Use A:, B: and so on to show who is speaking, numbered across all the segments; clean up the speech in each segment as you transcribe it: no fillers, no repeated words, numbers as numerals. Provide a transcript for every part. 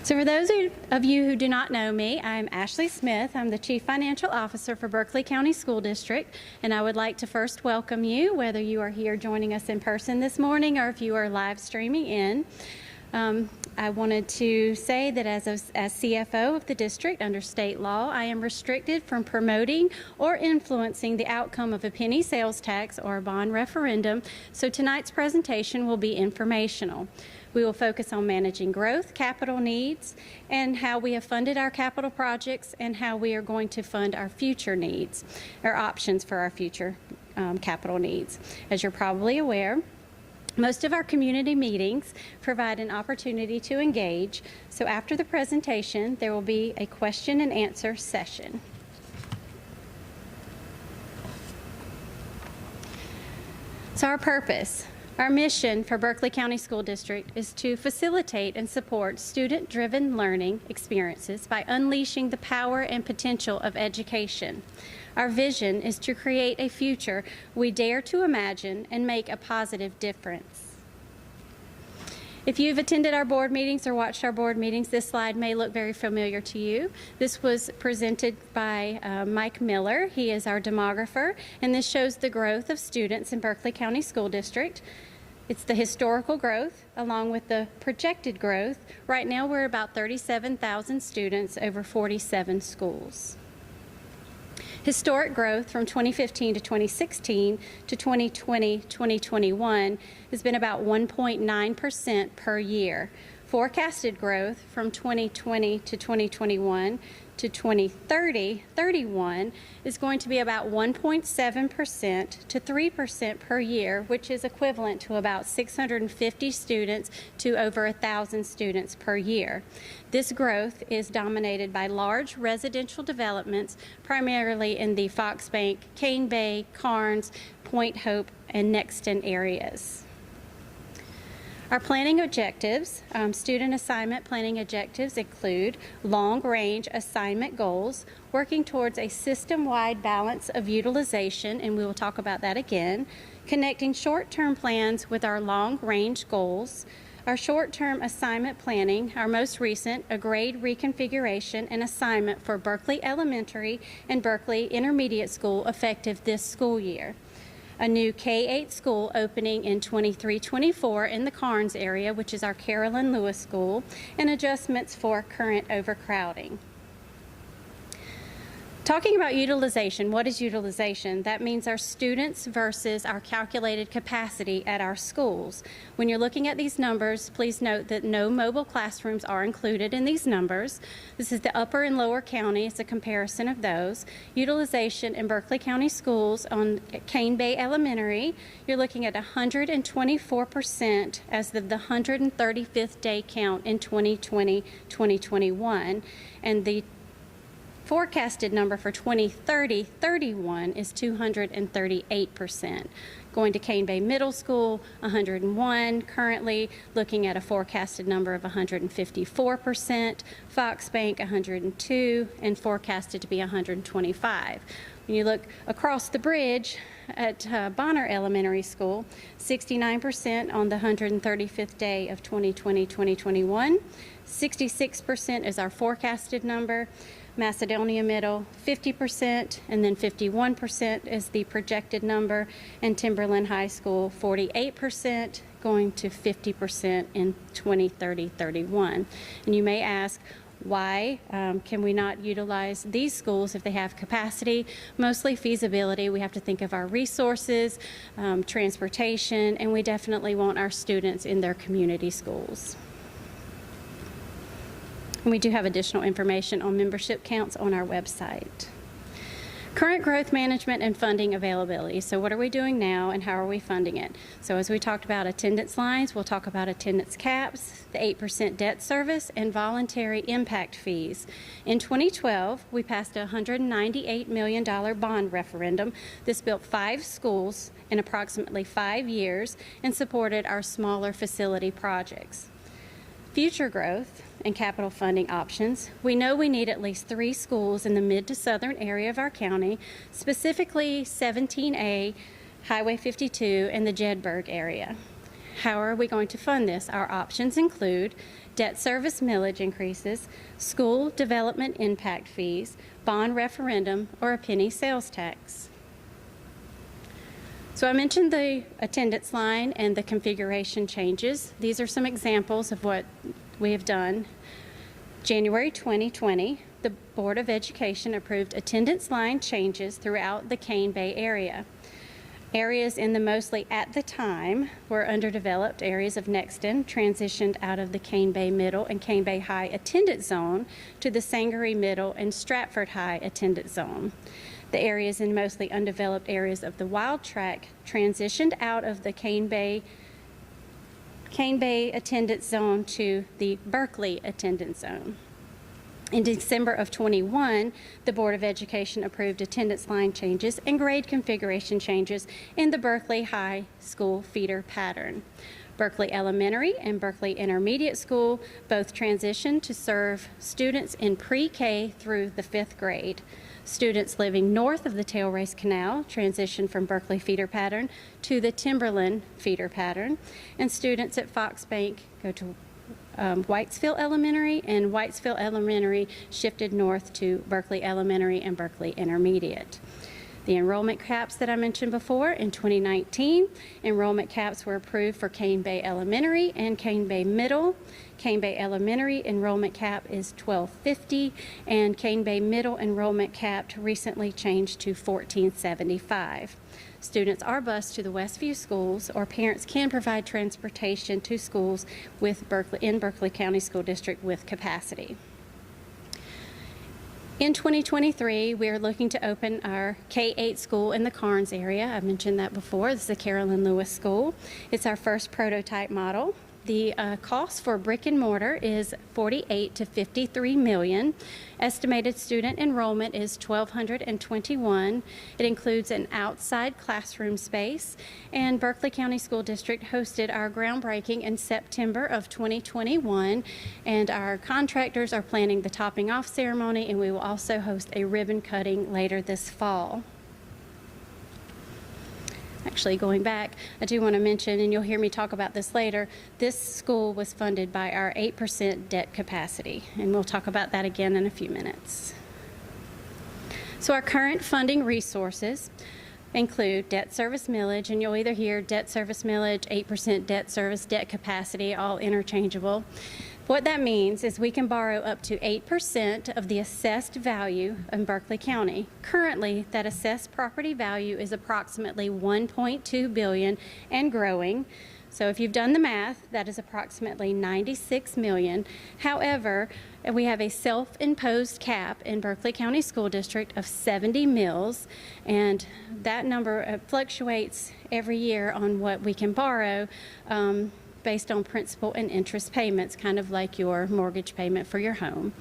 A: So for those of you who do not know me, I'm Ashley Smith. I'm the Chief Financial Officer for Berkeley County School District, and I would like to first welcome you, whether you are here joining us in person this morning or if you are live streaming in. I wanted to say that as CFO of the district under state law, I am restricted from promoting or influencing the outcome of a penny sales tax or a bond referendum, so tonight's presentation will be informational. We will focus on managing growth, capital needs, and how we have funded our capital projects and how we are going to fund our future needs, or options for our future capital needs. As you're probably aware, most of our community meetings provide an opportunity to engage, so after the presentation, there will be a question and answer session. So our purpose. Our mission for Berkeley County School District is to facilitate and support student-driven learning experiences by unleashing the power and potential of education. Our vision is to create a future we dare to imagine and make a positive difference. If you've attended our board meetings or watched our board meetings, this slide may look very familiar to you. This was presented by Mike Miller. He is our demographer, and this shows the growth of students in Berkeley County School District. It's the historical growth along with the projected growth. Right now we're about 37,000 students over 47 schools. Historic growth from 2015 to 2016 to 2020-2021 has been about 1.9% per year. Forecasted growth from 2020 to 2021 to 2030-31 is going to be about 1.7% to 3% per year, which is equivalent to about 650 students to over 1,000 students per year. This growth is dominated by large residential developments, primarily in the Fox Bank, Cane Bay, Carnes, Point Hope, and Nexton areas. Our planning objectives, student assignment planning objectives include long-range assignment goals, working towards a system-wide balance of utilization, and we will talk about that again, connecting short-term plans with our long-range goals, our short-term assignment planning, our most recent, a grade reconfiguration and assignment for Berkeley Elementary and Berkeley Intermediate School effective this school year. A new K-8 school opening in 23-24 in the Carnes area, which is our Carolyn Lewis School, and adjustments for current overcrowding. Talking about utilization, what is utilization? That means our students versus our calculated capacity at our schools. When you're looking at these numbers, please note that no mobile classrooms are included in these numbers. This is the upper and lower county. It's a comparison of those. Utilization in Berkeley County schools on Cane Bay Elementary, you're looking at 124% as of the 135th day count in 2020-2021, and the forecasted number for 2030-31 is 238%. Going to Cane Bay Middle School, 101, currently looking at a forecasted number of 154%, Fox Bank 102, and forecasted to be 125. When you look across the bridge at Bonner Elementary School, 69% on the 135th day of 2020-2021, 66% is our forecasted number. Macedonia Middle, 50%, and then 51% is the projected number, and Timberland High School, 48%, going to 50% in 2030-31. And you may ask, why can we not utilize these schools if they have capacity? Mostly feasibility. We have to think of our resources, transportation, and we definitely want our students in their community schools. And we do have additional information on membership counts on our website. Current growth management and funding availability. So what are we doing now and how are we funding it? So as we talked about attendance lines, we'll talk about attendance caps, the 8% debt service, and voluntary impact fees. In 2012, we passed a $198 million bond referendum. This built 5 schools in approximately 5 years and supported our smaller facility projects. Future growth and capital funding options. We know we need at least 3 schools in the mid to southern area of our county, specifically 17A, Highway 52, and the Jedburgh area. How are we going to fund this? Our options include debt service millage increases, school development impact fees, bond referendum, or a penny sales tax. So I mentioned the attendance line and the configuration changes. These are some examples of what we have done. January 2020, the Board of Education approved attendance line changes throughout the Cane Bay area. Areas in the mostly at the time were underdeveloped areas of Nexton transitioned out of the Cane Bay Middle and Cane Bay High attendance zone to the Sangaree Middle and Stratford High attendance zone. The areas in mostly undeveloped areas of the Wild Track transitioned out of the Cane Bay attendance zone to the Berkeley attendance zone. In December of 21, the Board of Education approved attendance line changes and grade configuration changes in the Berkeley High School feeder pattern. Berkeley Elementary and Berkeley Intermediate School both transitioned to serve students in pre-K through the 5th grade. Students living north of the Tailrace Canal transitioned from Berkeley feeder pattern to the Timberland feeder pattern, and students at Fox Bank go to Whitesville Elementary, and Whitesville Elementary shifted north to Berkeley Elementary and Berkeley Intermediate. The enrollment caps that I mentioned before, in 2019, enrollment caps were approved for Cane Bay Elementary and Cane Bay Middle. Cane Bay Elementary enrollment cap is $1,250, and Cane Bay Middle enrollment cap recently changed to $1,475. Students are bused to the Westview schools, or parents can provide transportation to schools in Berkeley County School District with capacity. In 2023, we are looking to open our K-8 school in the Carnes area. I mentioned that before. This is the Carolyn Lewis School. It's our first prototype model. The cost for brick and mortar is $48 to $53 million. Estimated student enrollment is 1,221. It includes an outside classroom space, and Berkeley County School District hosted our groundbreaking in September of 2021, and our contractors are planning the topping off ceremony, and we will also host a ribbon cutting later this fall. Actually, going back, I do want to mention, and you'll hear me talk about this later, this school was funded by our 8% debt capacity, and we'll talk about that again in a few minutes. So our current funding resources include debt service millage, and you'll either hear debt service millage, 8% debt service, debt capacity, all interchangeable. What that means is we can borrow up to 8% of the assessed value in Berkeley County. Currently, that assessed property value is approximately $1.2 billion and growing. So if you've done the math, that is approximately $96 million. However, we have a self-imposed cap in Berkeley County School District of 70 mills, and that number fluctuates every year on what we can borrow based on principal and interest payments, kind of like your mortgage payment for your home.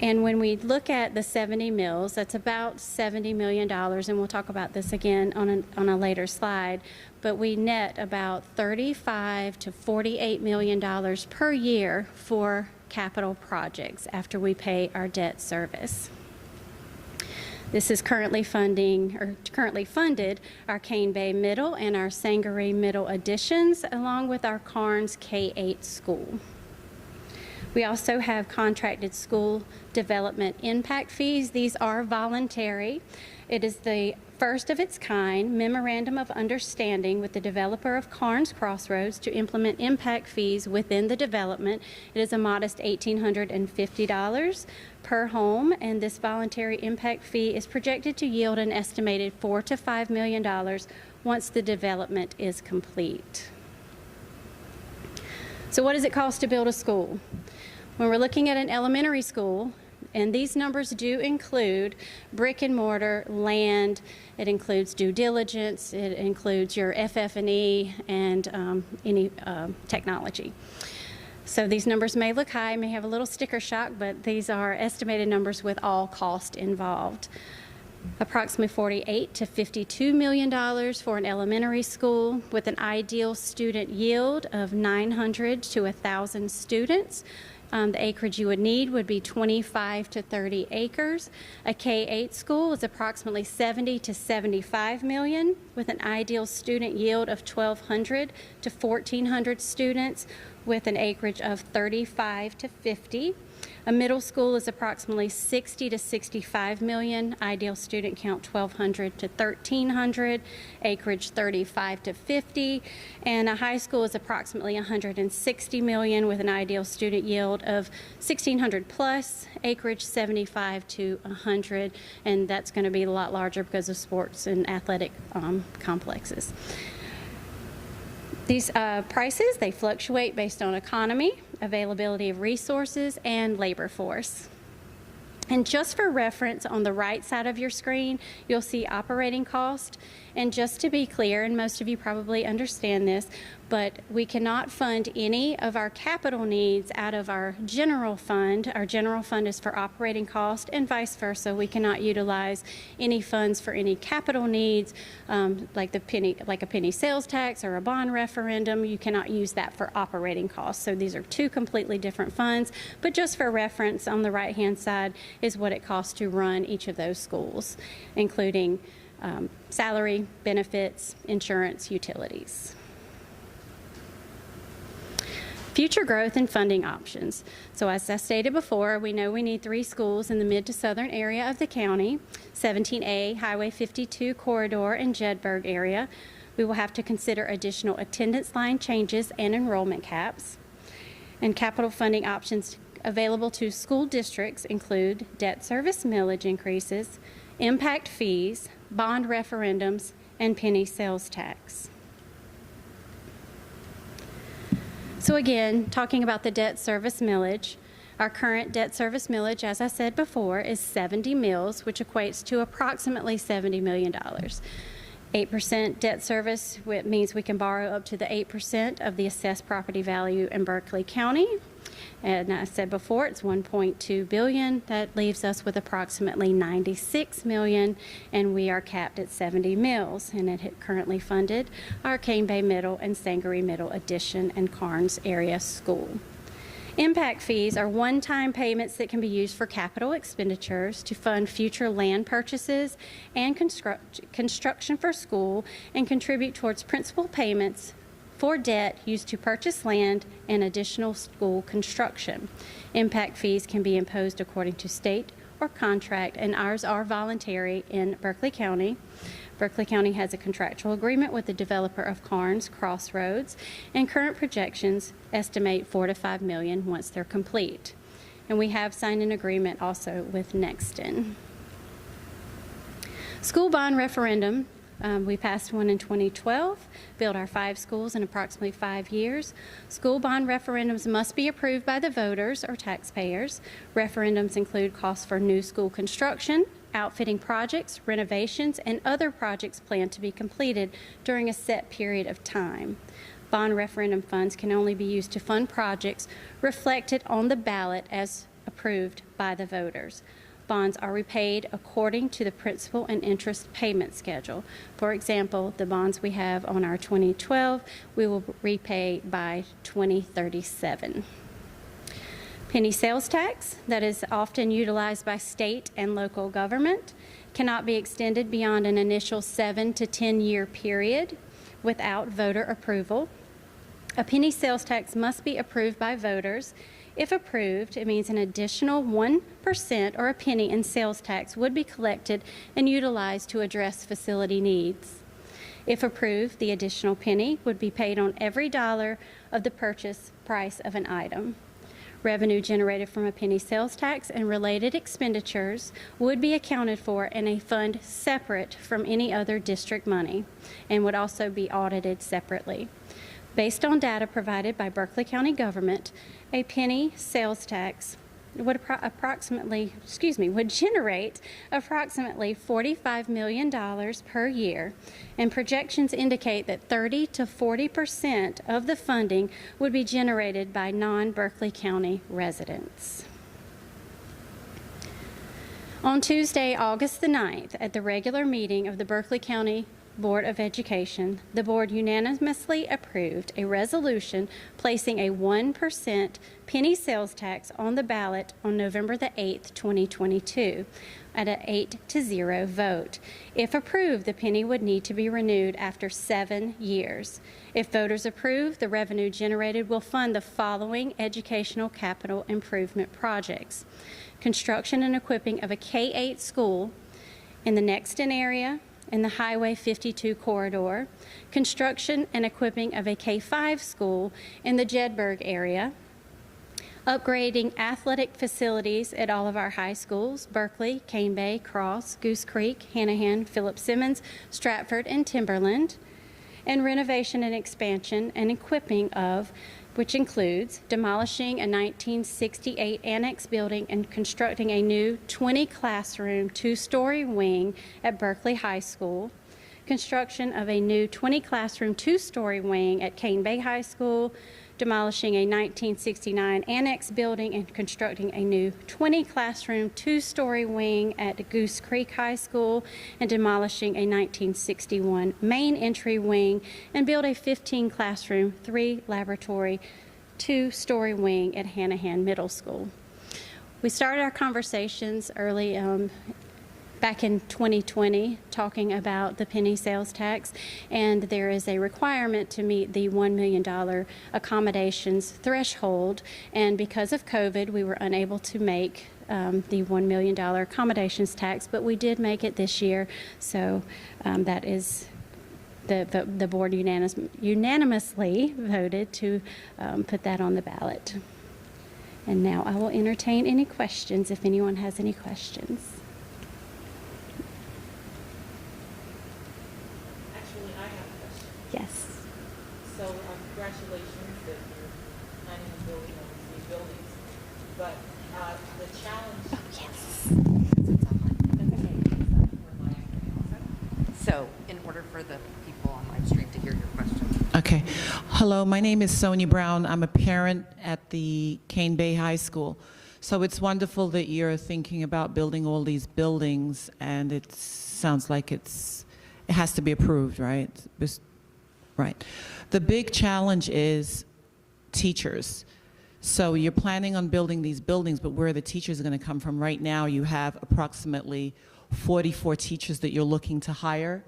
A: And when we look at the 70 mills, that's about $70 million, and we'll talk about this again on a later slide, but we net about $35 to $48 million per year for capital projects after we pay our debt service. This is currently funded our Cane Bay Middle and our Sangaree Middle additions, along with our Carnes K-8 school. We also have contracted school development impact fees. These are voluntary. It is the first of its kind memorandum of understanding with the developer of Carnes Crossroads to implement impact fees within the development. It is a modest $1,850 per home, and this voluntary impact fee is projected to yield an estimated $4 to $5 million once the development is complete. So what does it cost to build a school? When we're looking at an elementary school, and these numbers do include brick and mortar, land, it includes due diligence, it includes your FF&E, and any technology. So these numbers may look high, may have a little sticker shock, but these are estimated numbers with all cost involved. Approximately $48 to $52 million for an elementary school with an ideal student yield of 900 to 1,000 students. The acreage you would need would be 25 to 30 acres. A K-8 school is approximately 70 to 75 million, with an ideal student yield of 1,200 to 1,400 students, with an acreage of 35 to 50. A middle school is approximately 60 to 65 million, ideal student count 1,200 to 1,300, acreage 35 to 50, and a high school is approximately 160 million with an ideal student yield of 1,600 plus, acreage 75 to 100, and that's going to be a lot larger because of sports and athletic complexes. These prices, they fluctuate based on economy, availability of resources, and labor force. And just for reference, on the right side of your screen, you'll see operating cost. And just to be clear, and most of you probably understand this, but we cannot fund any of our capital needs out of our general fund. Our general fund is for operating cost, and vice versa. We cannot utilize any funds for any capital needs, like a penny sales tax or a bond referendum. You cannot use that for operating costs. So these are two completely different funds. But just for reference, on the right-hand side is what it costs to run each of those schools, including salary, benefits, insurance, utilities. Future growth and funding options. So as I stated before, we know we need 3 schools in the mid to southern area of the county, 17A, Highway 52 corridor, and Jedburgh area. We will have to consider additional attendance line changes and enrollment caps. And capital funding options available to school districts include debt service millage increases, impact fees, bond referendums, and penny sales tax. So again, talking about the debt service millage, our current debt service millage, as I said before, is 70 mills, which equates to approximately $70 million. 8% debt service means we can borrow up to the 8% of the assessed property value in Berkeley County. And I said before, it's $1.2 billion. That leaves us with approximately $96 million, and we are capped at 70 mills. And it had currently funded our Cane Bay Middle and Sangaree Middle Addition and Carnes Area School. Impact fees are one-time payments that can be used for capital expenditures to fund future land purchases and construction for school, and contribute towards principal payments for debt used to purchase land and additional school construction. Impact fees can be imposed according to state or contract, and ours are voluntary in Berkeley County. Berkeley County has a contractual agreement with the developer of Carnes Crossroads, and current projections estimate $4 to $5 million once they're complete. And we have signed an agreement also with Nexton. School bond referendum. We passed one in 2012, built our 5 schools in approximately 5 years. School bond referendums must be approved by the voters or taxpayers. Referendums include costs for new school construction, outfitting projects, renovations, and other projects planned to be completed during a set period of time. Bond referendum funds can only be used to fund projects reflected on the ballot as approved by the voters. Bonds are repaid according to the principal and interest payment schedule. For example, the bonds we have on our 2012, we will repay by 2037. Penny sales tax, that is often utilized by state and local government, cannot be extended beyond an initial 7 to 10 year period without voter approval. A penny sales tax must be approved by voters. If approved, it means an additional 1% or a penny in sales tax would be collected and utilized to address facility needs. If approved, the additional penny would be paid on every dollar of the purchase price of an item. Revenue generated from a penny sales tax and related expenditures would be accounted for in a fund separate from any other district money, and would also be audited separately. Based on data provided by Berkeley County government, a penny sales tax would generate approximately $45 million per year, and projections indicate that 30 to 40% of the funding would be generated by non-Berkeley County residents. On Tuesday, August the 9th, at the regular meeting of the Berkeley County Board of Education, the board unanimously approved a resolution placing a 1% penny sales tax on the ballot on November the 8th, 2022, at an 8-0 vote. If approved, the penny would need to be renewed after 7 years. If voters approve, the revenue generated will fund the following educational capital improvement projects: construction and equipping of a K-8 school in the Nexton area, in the Highway 52 corridor, construction and equipping of a K-5 school in the Jedburgh area, upgrading athletic facilities at all of our high schools: Berkeley, Cane Bay, Cross, Goose Creek, Hanahan, Philip Simmons, Stratford, and Timberland, and renovation and expansion and equipping of, which includes demolishing a 1968 annex building and constructing a new 20-classroom, 2-story wing at Berkeley High School, construction of a new 20-classroom, 2-story wing at Cane Bay High School, demolishing a 1969 annex building and constructing a new 20-classroom, 2-story wing at Goose Creek High School, and demolishing a 1961 main entry wing, and build a 15-classroom, 3-laboratory, 2-story wing at Hanahan Middle School. We started our conversations early back in 2020 talking about the penny sales tax, and there is a requirement to meet the $1 million accommodations threshold, and because of COVID we were unable to make the $1 million accommodations tax, but we did make it this year, so that is the board unanimously voted to put that on the ballot. And now I will entertain any questions if anyone has any questions. Yes.
B: So congratulations that you're planning on building all these buildings. But the challenge...
A: Oh, yes.
C: So in order for the people on live stream to hear your question.
D: Okay. Hello, my name is Sonia Brown. I'm a parent at the Cane Bay High School. So it's wonderful that you're thinking about building all these buildings, and it sounds like it has to be approved, right? Right. The big challenge is teachers. So you're planning on building these buildings, but where are the teachers going to come from? Right now you have approximately 44 teachers that you're looking to hire,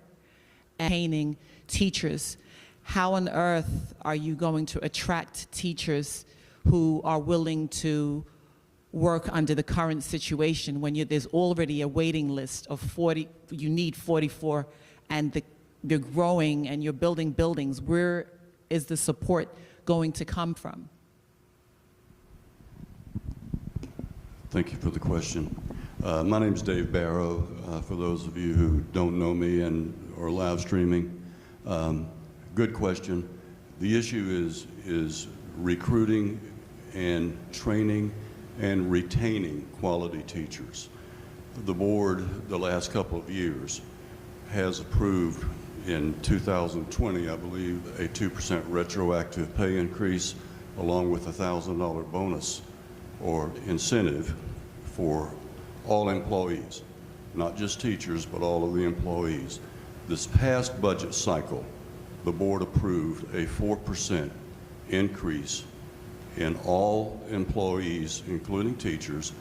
D: and training teachers. How on earth are you going to attract teachers who are willing to work under the current situation when there's already a waiting list of 40, you need 44, and you're growing and you're building buildings? Where is the support going to come from?
E: Thank you for the question. My name is Dave Barrow. For those of you who don't know me and are live streaming, good question. The issue is recruiting and training and retaining quality teachers. The board, the last couple of years, has approved in 2020, I believe, a 2% retroactive pay increase along with a $1,000 bonus or incentive for all employees, not just teachers, but all of the employees. This past budget cycle, the board approved a 4% increase in all employees, including teachers,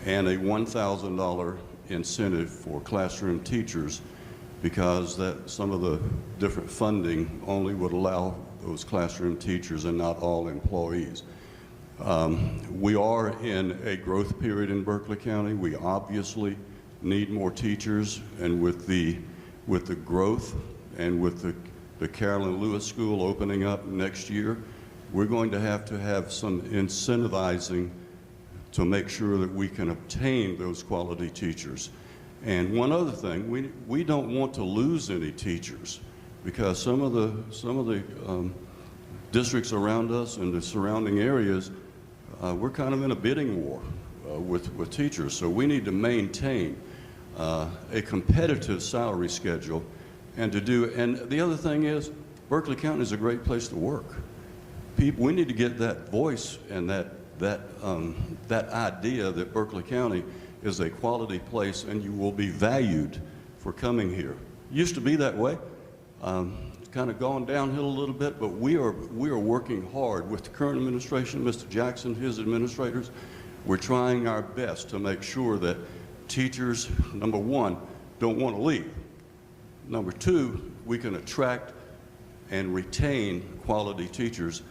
E: and a $1,000 incentive for classroom teachers, because some of the different funding only would allow those classroom teachers and not all employees. We are in a growth period in Berkeley County. We obviously need more teachers, and with the growth and with the Carolyn Lewis School opening up next year, we're going to have some incentivizing to make sure that we can obtain those quality teachers. And one other thing, we don't want to lose any teachers, because some of the districts around us and the surrounding areas, we're kind of in a bidding war with teachers. So we need to maintain a competitive salary schedule, and the other thing is, Berkeley County is a great place to work. We need to get that voice and that idea that Berkeley County is a quality place and you will be valued for coming here. It used to be that way, It's kind of gone downhill a little bit, but we are working hard with the current administration, Mr. Jackson, his administrators. We're trying our best to make sure that teachers, number one, don't want to leave. Number two, we can attract and retain quality teachers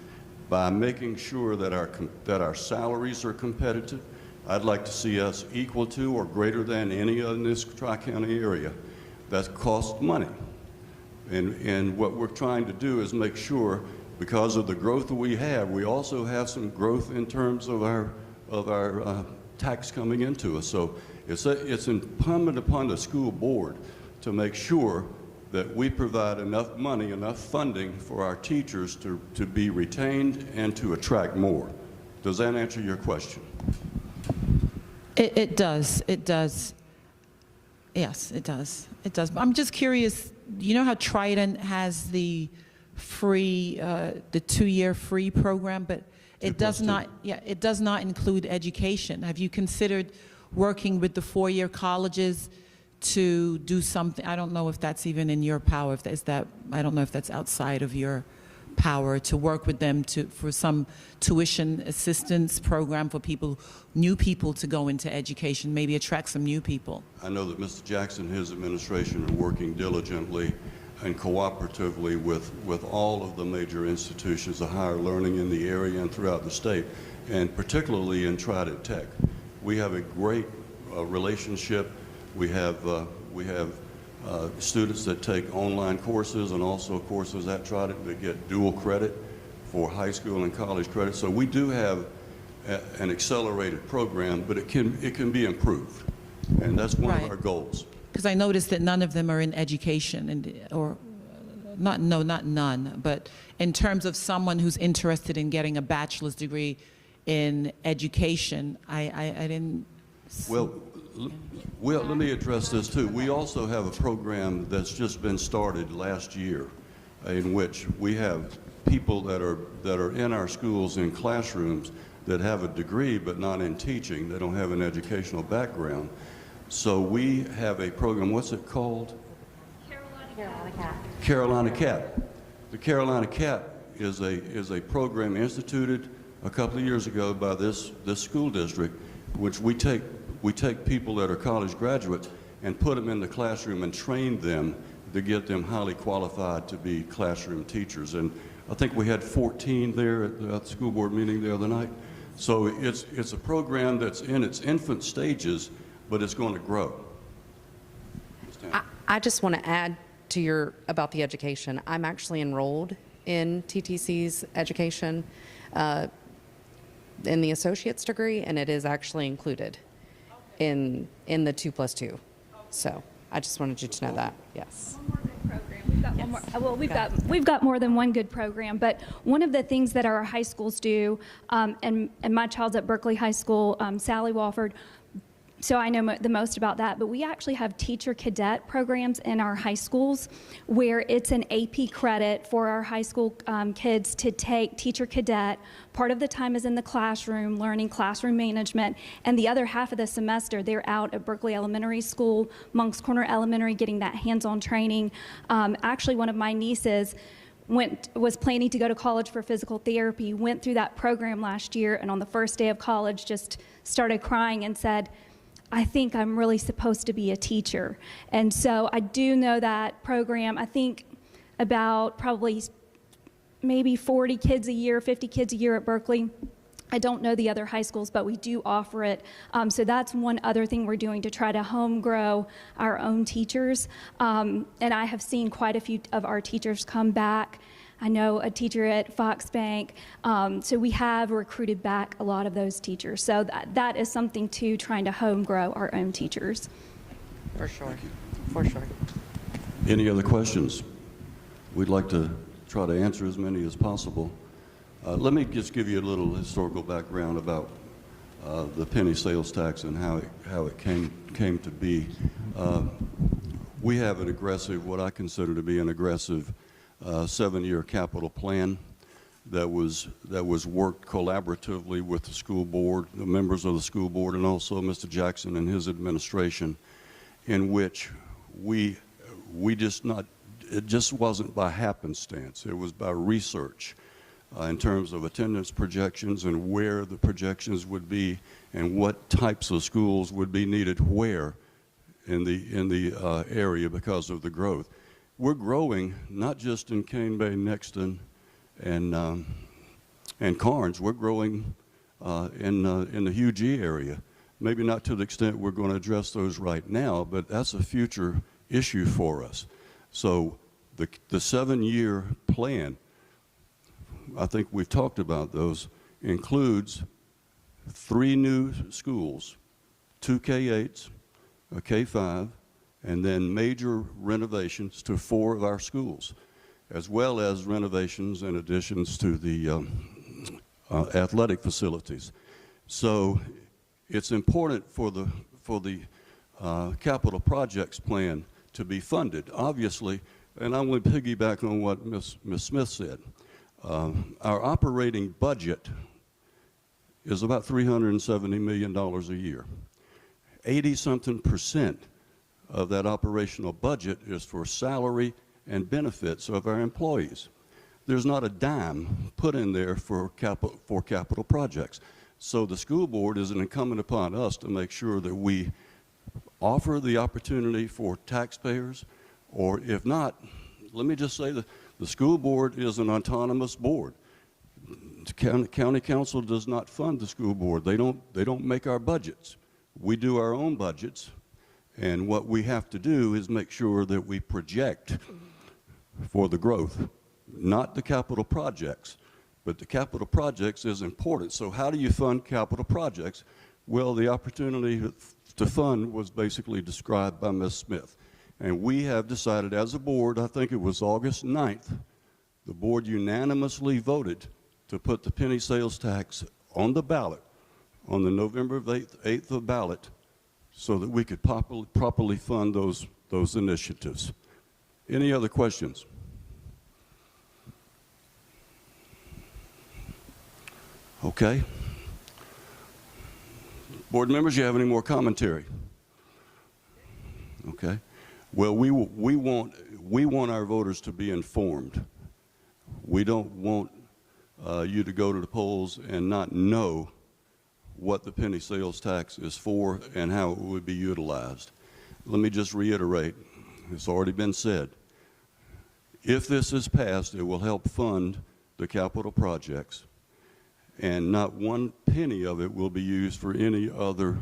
E: by making sure that our salaries are competitive. I'd like to see us equal to or greater than any in this Tri-County area. That costs money. And what we're trying to do is make sure, because of the growth that we have, we also have some growth in terms of our tax coming into us. So it's incumbent upon the school board to make sure that we provide enough money, enough funding for our teachers to be retained and to attract more. Does that answer your question?
D: It does. It does. Yes, it does. It does. I'm just curious, you know how Trident has the free, the 2-year free program, but it does not, yeah, it does not include education. Have you considered working with the 4-year colleges to do something? I don't know if that's even in your power, I don't know if that's outside of your power, to work with them for some tuition assistance program for new people to go into education, maybe attract some new people.
E: I know that Mr. Jackson and his administration are working diligently and cooperatively with all of the major institutions of higher learning in the area and throughout the state, and particularly in Trident Tech. We have a great relationship. We have students that take online courses and also courses at Trident that get dual credit for high school and college credit. So we do have an accelerated program, but it can be improved, and that's one of our goals.
D: Because I noticed that none of them are in education, not none, but in terms of someone who's interested in getting a bachelor's degree in education, I didn't see.
E: Well, let me address this too. We also have a program that's just been started last year, in which we have people that are in our schools in classrooms that have a degree but not in teaching. They don't have an educational background. So we have a program. What's it called?
F: Carolina Cat.
E: Carolina Cat. The Carolina Cat is a program instituted a couple of years ago by this school district, which we take people that are college graduates and put them in the classroom and train them to get them highly qualified to be classroom teachers. And I think we had 14 there at the school board meeting the other night. So it's a program that's in its infant stages, but it's going to grow.
C: I just want to add to about the education. I'm actually enrolled in TTC's education in the associate's degree, and it is actually included in the 2+2. So I just wanted you to know that. Yes.
F: One more good program. We've got one more. Well, we've got more than one good program, but one of the things that our high schools do, and my child's at Berkeley High School, Sally Walford, so I know the most about that, but we actually have teacher cadet programs in our high schools where it's an AP credit for our high school kids to take teacher cadet. Part of the time is in the classroom, learning classroom management, and the other half of the semester, they're out at Berkeley Elementary School, Monk's Corner Elementary, getting that hands-on training. Actually, one of my nieces was planning to go to college for physical therapy, went through that program last year, and on the first day of college just started crying and said, I think I'm really supposed to be a teacher. And so I do know that program. I think about probably maybe 40 kids a year, 50 kids a year at Berkeley. I don't know the other high schools, but we do offer it. So that's one other thing we're doing to try to home grow our own teachers. And I have seen quite a few of our teachers come back. I know a teacher at Fox Bank. So we have recruited back a lot of those teachers. So that is something too, trying to home grow our own teachers.
C: For sure. For sure.
E: Any other questions? We'd like to try to answer as many as possible. Let me just give you a little historical background about the penny sales tax and how it came to be. We have an aggressive, what I consider to be an aggressive 7-year capital plan that was worked collaboratively with the school board, the members of the school board, and also Mr. Jackson and his administration, in which we just not it just wasn't by happenstance. It was by research in terms of attendance projections and where the projections would be and what types of schools would be needed where in the area because of the growth. We're growing not just in Cane Bay, Nexton, and Carnes. We're growing in the Hugh G area. Maybe not to the extent we're going to address those right now, but that's a future issue for us. So the 7-year plan, I think we've talked about those, includes 3 new schools, 2 K-8s, a K-5, and then major renovations to 4 of our schools, as well as renovations and additions to the athletic facilities. So it's important for the capital projects plan to be funded, obviously, and I'm going to piggyback on what Ms. Smith said. Our operating budget is about $370 million a year. 80-something% of that operational budget is for salary and benefits of our employees. There's not a dime put in there for capital projects. So the school board is incumbent upon us to make sure that we offer the opportunity for taxpayers, or if not, let me just say that the school board is an autonomous board. The county council does not fund the school board. They don't make our budgets. We do our own budgets, and what we have to do is make sure that we project for the growth, not the capital projects, but the capital projects is important. So how do you fund capital projects? Well, the opportunity to fund was basically described by Ms. Smith. And we have decided as a board, I think it was August 9th, the board unanimously voted to put the penny sales tax on the ballot, on the November 8th ballot, so that we could properly fund those initiatives. Any other questions? Okay. Board members, you have any more commentary? Okay. Well, we want our voters to be informed. We don't want you to go to the polls and not know what the penny sales tax is for and how it would be utilized. Let me just reiterate, it's already been said. If this is passed, it will help fund the capital projects, and not one penny of it will be used for any other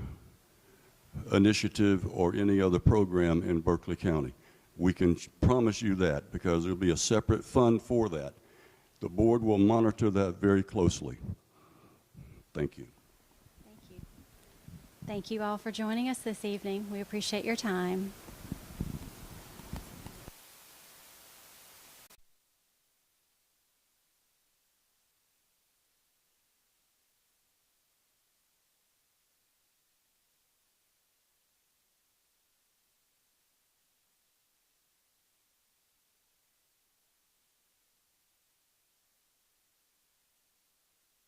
E: initiative or any other program in Berkeley County. We can promise you that, because there will be a separate fund for that. The board will monitor that very closely. Thank you.
A: Thank you. Thank you all for joining us this evening. We appreciate your time.